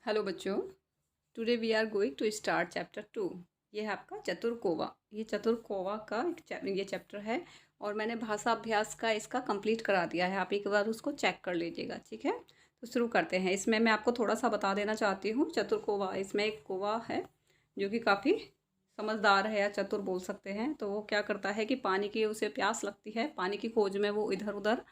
Hello बच्चों, today we are going to start chapter 2। ये है आपका चतुर्कोवा। ये चतुर्कोवा का ये चैप्टर है और मैंने भाषा अभ्यास का इसका कंप्लीट करा दिया है। आप एक बार उसको चेक कर लीजिएगा, ठीक है। तो शुरू करते हैं। इसमें मैं आपको थोड़ा सा बता देना चाहती हूँ। चतुर्कोवा, इसमें एक कोवा है जो कि काफ़ी समझदार है या चतुर बोल सकते हैं। तो वो क्या करता है कि पानी की उसे प्यास लगती है, पानी की खोज में वो इधर उधर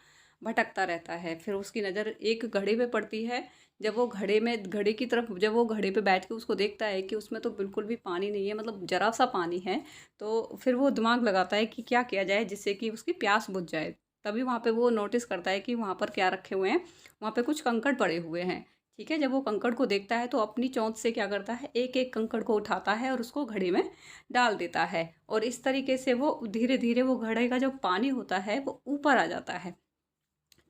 भटकता रहता है। फिर उसकी नज़र एक घड़े पे पड़ती है। जब वो घड़े की तरफ जब वो घड़े पे बैठ के उसको देखता है कि उसमें तो बिल्कुल भी पानी नहीं है, मतलब जरा सा पानी है। तो फिर वो दिमाग लगाता है कि क्या किया जाए जिससे कि उसकी प्यास बुझ जाए। तभी वहाँ पे वो नोटिस करता है कि वहाँ पर क्या रखे हुए हैं। वहाँ पे कुछ कंकड़ पड़े हुए हैं, ठीक है। जब वो कंकड़ को देखता है तो अपनी चोंच से क्या करता है, एक एक कंकड़ को उठाता है और उसको घड़े में डाल देता है। और इस तरीके से वो धीरे धीरे वो घड़े का जो पानी होता है वो ऊपर आ जाता है,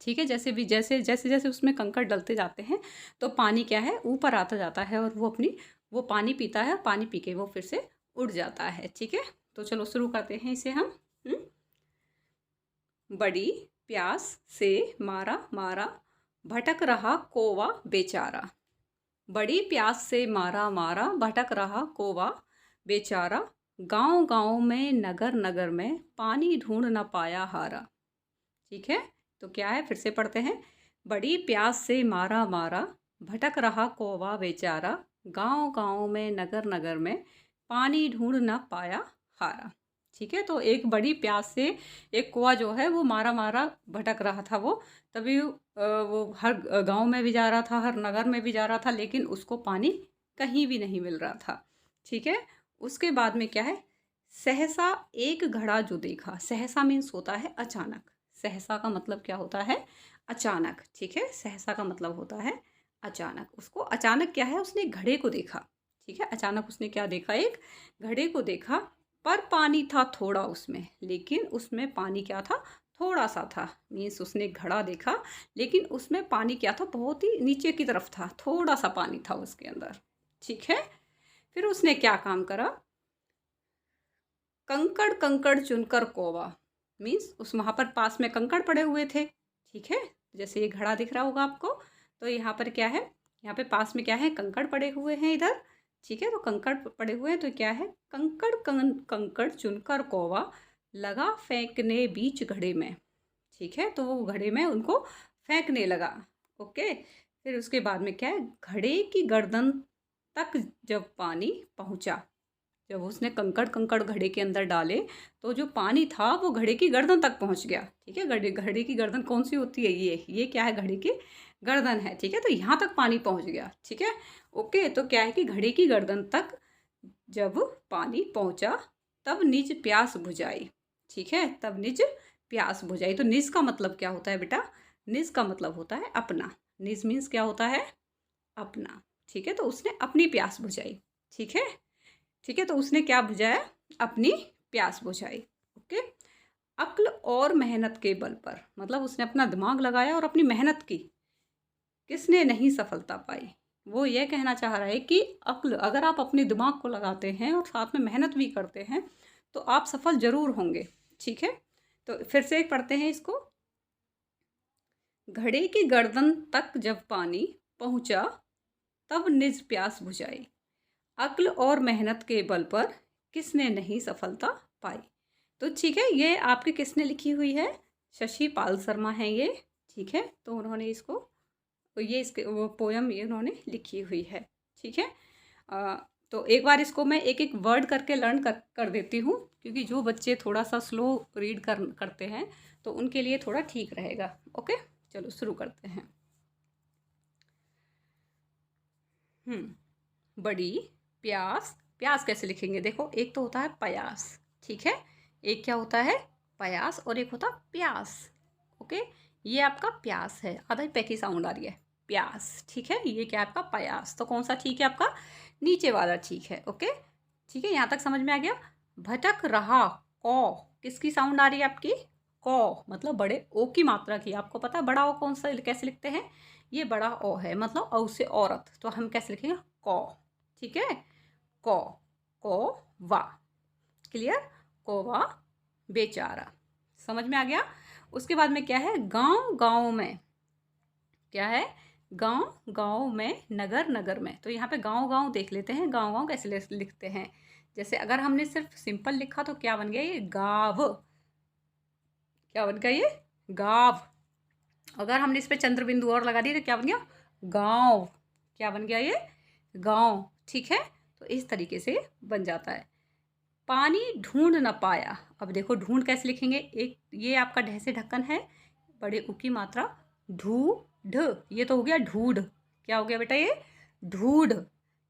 ठीक है। जैसे जैसे उसमें कंकड़ डलते जाते हैं तो पानी क्या है, ऊपर आता जाता है और वो पानी पीता है। पानी पी के वो फिर से उड़ जाता है, ठीक है। तो चलो शुरू करते हैं इसे हम। बड़ी प्यास से मारा मारा, भटक रहा कोवा बेचारा। बड़ी प्यास से मारा मारा, भटक रहा कोवा बेचारा। गांव गांव में नगर नगर में, पानी ढूंढ न पाया हारा। ठीक है। तो क्या है, फिर से पढ़ते हैं। बड़ी प्यास से मारा मारा, भटक रहा कौवा बेचारा। गांव गांव में नगर नगर में, पानी ढूंढ न पाया हारा। ठीक है। तो एक बड़ी प्यास से एक कौवा जो है वो मारा मारा भटक रहा था। वो तभी वो हर गांव में भी जा रहा था, हर नगर में भी जा रहा था, लेकिन उसको पानी कहीं भी नहीं मिल रहा था। ठीक है। उसके बाद में क्या है, सहसा एक घड़ा जो देखा। सहसा मीन्स होता है अचानक। सहसा का मतलब क्या होता है, अचानक, ठीक है। सहसा का मतलब होता है अचानक। उसको अचानक क्या है, उसने घड़े को देखा, ठीक है। अचानक उसने क्या देखा, एक घड़े को देखा। पर पानी था थोड़ा उसमें, लेकिन उसमें पानी क्या था, थोड़ा सा था। मीन्स उसने घड़ा देखा लेकिन उसमें पानी क्या था, बहुत ही नीचे की तरफ था, थोड़ा सा पानी था उसके अंदर, ठीक है। फिर उसने क्या काम करा, कंकड़ कंकड़ चुनकर कोवा। मीन्स उस वहाँ पर पास में कंकड़ पड़े हुए थे, ठीक है। जैसे ये घड़ा दिख रहा होगा आपको, तो यहाँ पर क्या है, यहाँ पे पास में क्या है, कंकड़ पड़े हुए हैं इधर, ठीक है। तो कंकड़ पड़े हुए हैं तो क्या है, कंकड़ चुनकर कौवा लगा फेंकने बीच घड़े में, ठीक है। तो वो घड़े में उनको फेंकने लगा, ओके। फिर उसके बाद में क्या है, घड़े की गर्दन तक जब पानी पहुँचा। जब उसने कंकड़ कंकड़ घड़े के अंदर डाले तो जो पानी था वो घड़े की गर्दन तक पहुंच गया, ठीक है। घड़े घड़े की गर्दन कौन सी होती है, ये क्या है, घड़े की गर्दन है, ठीक है। तो यहाँ तक पानी पहुंच गया, ठीक है, ओके। तो क्या है कि घड़े की गर्दन तक जब पानी पहुंचा तब निज प्यास बुझाई, ठीक है। तब निज प्यास बुझाई। तो निज का मतलब क्या होता है बेटा, निज का मतलब होता है अपना। निज मीन्स क्या होता है, अपना, ठीक है। तो उसने अपनी प्यास बुझाई, ठीक है, ठीक है। तो उसने क्या बुझाया, अपनी प्यास बुझाई, ओके। अक्ल और मेहनत के बल पर, मतलब उसने अपना दिमाग लगाया और अपनी मेहनत की, किसने नहीं सफलता पाई। वो ये कहना चाह रहा है कि अक्ल, अगर आप अपने दिमाग को लगाते हैं और साथ में मेहनत भी करते हैं तो आप सफल जरूर होंगे, ठीक है। तो फिर से एक पढ़ते हैं इसको। घड़े की गर्दन तक जब पानी पहुंचा तब निज प्यास बुझाई। अक्ल और मेहनत के बल पर किसने नहीं सफलता पाई। तो ठीक है, ये आपके किसने लिखी हुई है, शशि पाल शर्मा है ये, ठीक है। तो उन्होंने इसको, तो ये इसके वो पोयम ये उन्होंने लिखी हुई है, ठीक है। तो एक बार इसको मैं एक एक वर्ड करके लर्न कर देती हूँ, क्योंकि जो बच्चे थोड़ा सा स्लो रीड करते हैं तो उनके लिए थोड़ा ठीक रहेगा, ओके। चलो शुरू करते हैं। बड़ी प्यास, प्यास कैसे लिखेंगे, देखो एक तो होता है प्यास, ठीक है। एक क्या होता है, प्यास, और एक होता प्यास, ओके। ये आपका प्यास है, आधा ही पैकी साउंड आ रही है, प्यास, ठीक है। ये क्या है आपका प्यास, तो कौन सा ठीक है आपका, नीचे वाला ठीक है, ओके। ठीक है, यहाँ तक समझ में आ गया। भटक रहा, कौ, किसकी साउंड आ रही है आपकी, कौ, मतलब बड़े ओ की मात्रा की। आपको पता है बड़ा ओ कौन सा कैसे लिखते हैं, ये बड़ा ओ है, मतलब औ से औरत, तो हम कैसे लिखेंगे, कौ, ठीक है। कौ, को वा, क्लियर, कोवा बेचारा, समझ में आ गया। उसके बाद में क्या है, गांव गांव में, क्या है, गांव गांव में, नगर नगर में। तो यहाँ पे गांव गांव देख लेते हैं, गांव गांव कैसे लिखते हैं। जैसे अगर हमने सिर्फ सिंपल लिखा तो क्या बन गया ये, गाव। क्या बन गया ये, गाव। अगर हमने इस पे चंद्र बिंदु और लगा दी तो क्या बन गया, गांव। क्या बन गया ये, गांव। ठीक है, तो इस तरीके से बन जाता है। पानी ढूंढ न पाया। अब देखो ढूंढ कैसे लिखेंगे, एक ये आपका ढ से ढक्कन है, बड़े उ की मात्रा, ढूढ़, ये तो हो गया ढूढ़। क्या हो गया बेटा ये, ढूढ़।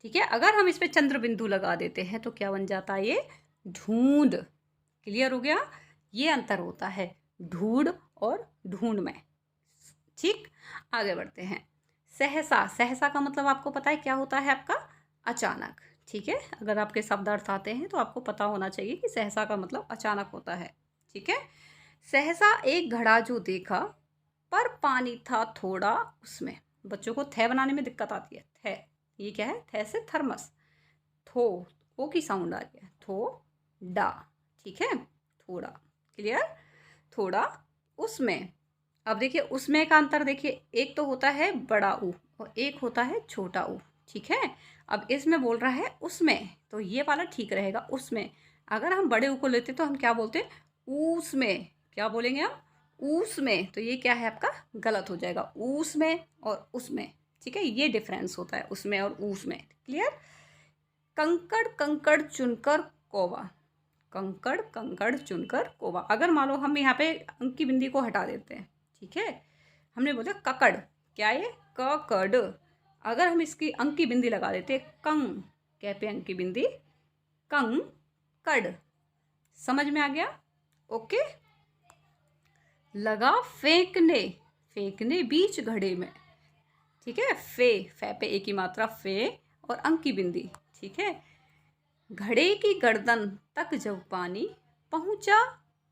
ठीक है, अगर हम इस पे चंद्र बिंदु लगा देते हैं तो क्या बन जाता है ये, ढूंढ। क्लियर हो गया, ये अंतर होता है ढूढ़ और ढूंढ में। ठीक, आगे बढ़ते हैं। सहसा, सहसा का मतलब आपको पता है क्या होता है आपका, अचानक। ठीक है, अगर आपके शब्द अर्थ आते हैं तो आपको पता होना चाहिए कि सहसा का मतलब अचानक होता है। ठीक है, सहसा एक घड़ा जो देखा, पर पानी था थोड़ा उसमें। बच्चों को थे बनाने में दिक्कत आती है, थे, ये क्या है, थे से थर्मस, थो, ओ की साउंड आ रही है, थो डा। ठीक है, थोड़ा। क्लियर, थोड़ा उसमें। अब देखिए उसमें का अंतर देखिए, एक तो होता है बड़ा ऊ और एक होता है छोटा ऊ। ठीक है, अब इसमें बोल रहा है उसमें, तो ये वाला ठीक रहेगा, उसमें। अगर हम बड़े ऊ को लेते तो हम क्या बोलते, उसमें। क्या बोलेंगे हम, उसमें। तो ये क्या है आपका, गलत हो जाएगा, उसमें और उसमें। ठीक है, ये डिफरेंस होता है उसमें और उसमें। क्लियर। कंकड़ कंकड़ चुनकर कौवा, कंकड़ कंकड़ चुनकर कौवा। अगर मान लो हम यहाँ पे अंक की बिंदी को हटा देते हैं, ठीक है, हमने बोला ककड़, क्या ये, ककड़। अगर हम इसकी अंक की बिंदी लगा देते, कंग, क्या पे अंक की बिंदी, कंग कड़। समझ में आ गया, ओके। लगा फेंकने, फेंकने बीच घड़े में। ठीक है, फे पे एक ही मात्रा, फे और अंक की बिंदी। ठीक है, घड़े की गर्दन तक जब पानी पहुंचा,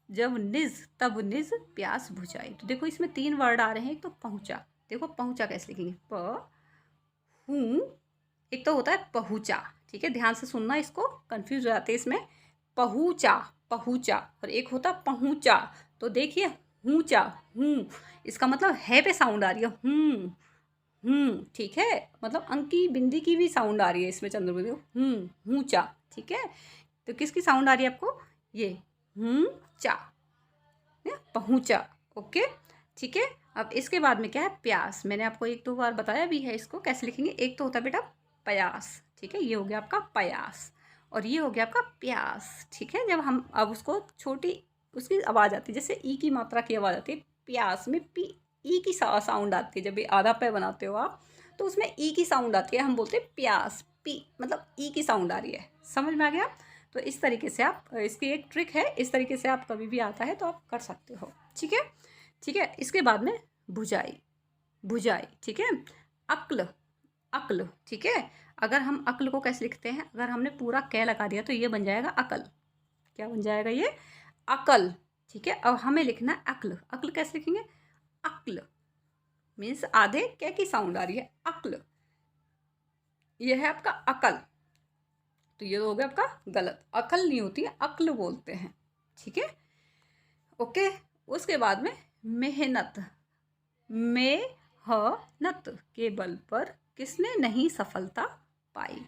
जब निज तब निज प्यास बुझाई। तो देखो इसमें 3 वर्ड आ रहे हैं, एक तो पहुंचा। देखो पहुंचा कैसे लिखेंगे, प हूँ, एक तो होता है पहुंचा। ठीक है, ध्यान से सुनना, इसको कंफ्यूज हो जाते हैं इसमें। पहुंचा, पहुंचा, और एक होता पहुंचा। तो देखिए हूँचा, हूँ, इसका मतलब है पे साउंड आ रही है, ठीक है, मतलब अंक की बिंदी की भी साउंड आ रही है इसमें, चंद्र बिंदु, हूँचा। ठीक है, तो किसकी साउंड आ रही है आपको, ये हूँचा, पहुँचा। ओके, ठीक है। अब इसके बाद में क्या है, प्यास। मैंने आपको 1-2 बार बताया भी है इसको कैसे लिखेंगे। एक तो होता है बेटा प्यास, ठीक है, ये हो गया आपका प्यास, और ये हो गया आपका प्यास। ठीक है, जब हम अब उसको छोटी उसकी आवाज़ आती है, जैसे ई की मात्रा की आवाज़ आती है, प्यास में पी ई की साउंड आती है। जब भी आधा पे बनाते हो आप तो उसमें ई की साउंड आती है, हम बोलते हैं प्यास, पी मतलब ई की साउंड आ रही है। समझ में आ गया। तो इस तरीके से आप, इसकी एक ट्रिक है, इस तरीके से आप कभी भी आता है तो आप कर सकते हो। ठीक है, ठीक है। इसके बाद में बुझाई, बुझाई। ठीक है, अक्ल, अक्ल। ठीक है, अगर हम अक्ल को कैसे लिखते हैं, अगर हमने पूरा कै लगा दिया तो ये बन जाएगा अकल। क्या बन जाएगा ये, अकल। ठीक है, अब हमें लिखना है अक्ल। अक्ल कैसे लिखेंगे, अक्ल मीन्स आधे कै की साउंड आ रही है, अक्ल। ये है आपका अकल, तो ये हो गया आपका गलत। अकल नहीं होती है, अक्ल बोलते हैं। ठीक है, ओके। उसके बाद में मेहनत, मेहनत के बल पर किसने नहीं सफलता पाई।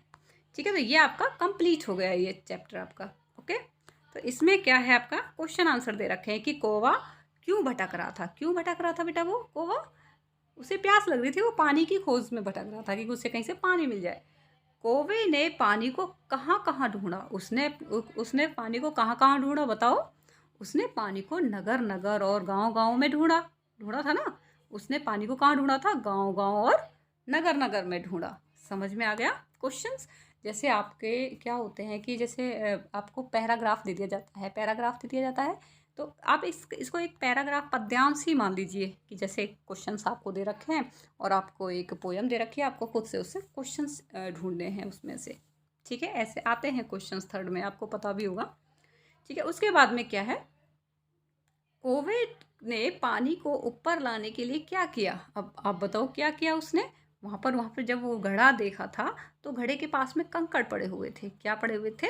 ठीक है, तो ये आपका कंप्लीट हो गया ये चैप्टर आपका। ओके, तो इसमें क्या है आपका क्वेश्चन आंसर दे रखे हैं कि कौवा क्यों भटक रहा था। क्यों भटक रहा था बेटा, वो कौवा, उसे प्यास लग रही थी, वो पानी की खोज में भटक रहा था कि उसे कहीं से पानी मिल जाए। कौवे ने पानी को कहाँ कहाँ ढूंढा, उसने पानी को कहाँ कहाँ ढूंढा बताओ। उसने पानी को नगर नगर और गांव गांव में ढूंढा, ढूंढा था ना। उसने पानी को कहाँ ढूंढा था, गांव गांव और नगर नगर में ढूंढा। समझ में आ गया क्वेश्चंस। जैसे आपके क्या होते हैं कि जैसे आपको पैराग्राफ दे दिया जाता है, पैराग्राफ दे दिया जाता है, तो आप इसको एक पैराग्राफ पद्यांश ही मान लीजिए कि जैसे क्वेश्चंस आपको दे रखे हैं और आपको एक पोयम दे रखी है, आपको खुद से उससे क्वेश्चंस ढूंढने हैं उसमें से। ठीक है, ऐसे आते हैं क्वेश्चंस थर्ड में, आपको पता भी होगा। ठीक है, उसके बाद में क्या है, कौवे ने पानी को ऊपर लाने के लिए क्या किया। अब आप बताओ क्या किया उसने। वहाँ पर जब वो घड़ा देखा था तो घड़े के पास में कंकड़ पड़े हुए थे। क्या पड़े हुए थे,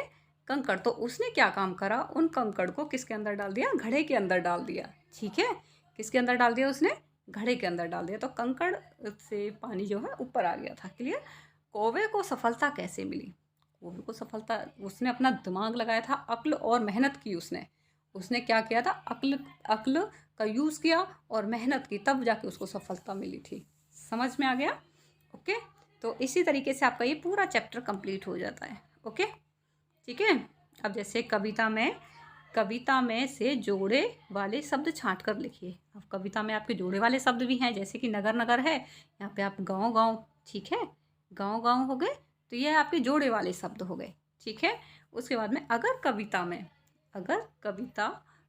कंकड़। तो उसने क्या काम करा, उन कंकड़ को किसके अंदर डाल दिया, घड़े के अंदर डाल दिया। ठीक है, किसके अंदर डाल दिया उसने, घड़े के अंदर डाल दिया, तो कंकड़ से पानी जो है ऊपर आ गया था। क्लियर। कौवे को सफलता कैसे मिली? कौवे को सफलता, उसने अपना दिमाग लगाया था, अक्ल और मेहनत की उसने। उसने क्या किया था? अक्ल अक्ल का यूज़ किया और मेहनत की, तब जाके उसको सफलता मिली थी। समझ में आ गया? ओके। तो इसी तरीके से आपका ये पूरा चैप्टर कंप्लीट हो जाता है। ओके, ठीक है। अब जैसे कविता में से जोड़े वाले शब्द छांट कर लिखिए। अब कविता में आपके जोड़े वाले शब्द भी हैं, जैसे कि नगर नगर है, यहाँ पे आप गाँव गाँव, ठीक है, गाँव गाँव हो गए, तो ये आपके जोड़े वाले शब्द हो गए। ठीक है। उसके बाद में अगर कविता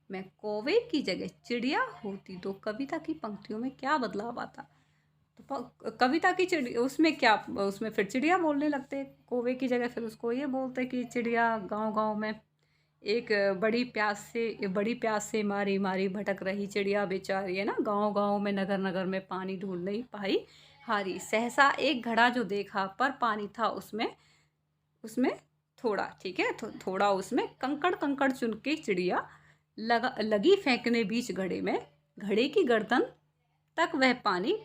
में कौवे की जगह चिड़िया होती तो कविता की पंक्तियों में क्या बदलाव आता? तो कविता की चिड़िया, उसमें क्या, उसमें फिर चिड़िया बोलने लगते कौवे की जगह, फिर उसको ये बोलते कि चिड़िया गांव गांव में एक बड़ी प्यास से मारी मारी भटक रही चिड़िया बेचारी, है ना, गांव गांव में नगर नगर में पानी ढूंढ नहीं पाई हारी, सहसा एक घड़ा जो देखा पर पानी था उसमें उसमें थोड़ा। ठीक है, थोड़ा उसमें कंकड़ कंकड़ चुन के चिड़िया लगी फेंकने बीच घड़े में, घड़े की गर्दन तक वह पानी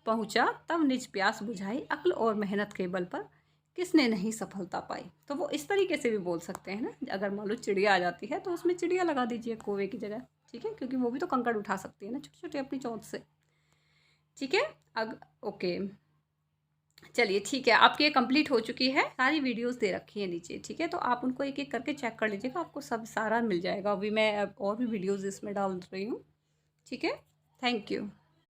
पहुंचा, तब निज प्यास बुझाई, अक्ल और मेहनत के बल पर किसने नहीं सफलता पाई। तो वो इस तरीके से भी बोल सकते हैं ना, अगर मान लो चिड़िया आ जाती है तो उसमें चिड़िया लगा दीजिए कौवे की जगह। ठीक है, क्योंकि वो भी तो कंकड़ उठा सकती है ना छोटे छोटे अपनी चोंच से। ठीक है। ओके, चलिए ठीक है, आपकी ये कंप्लीट हो चुकी है। सारी वीडियोस दे रखी है नीचे। ठीक है, तो आप उनको एक एक करके चेक कर लीजिएगा, आपको सब सारा मिल जाएगा। अभी मैं और भी वीडियोस इसमें डाल रही हूँ। ठीक है, थैंक यू।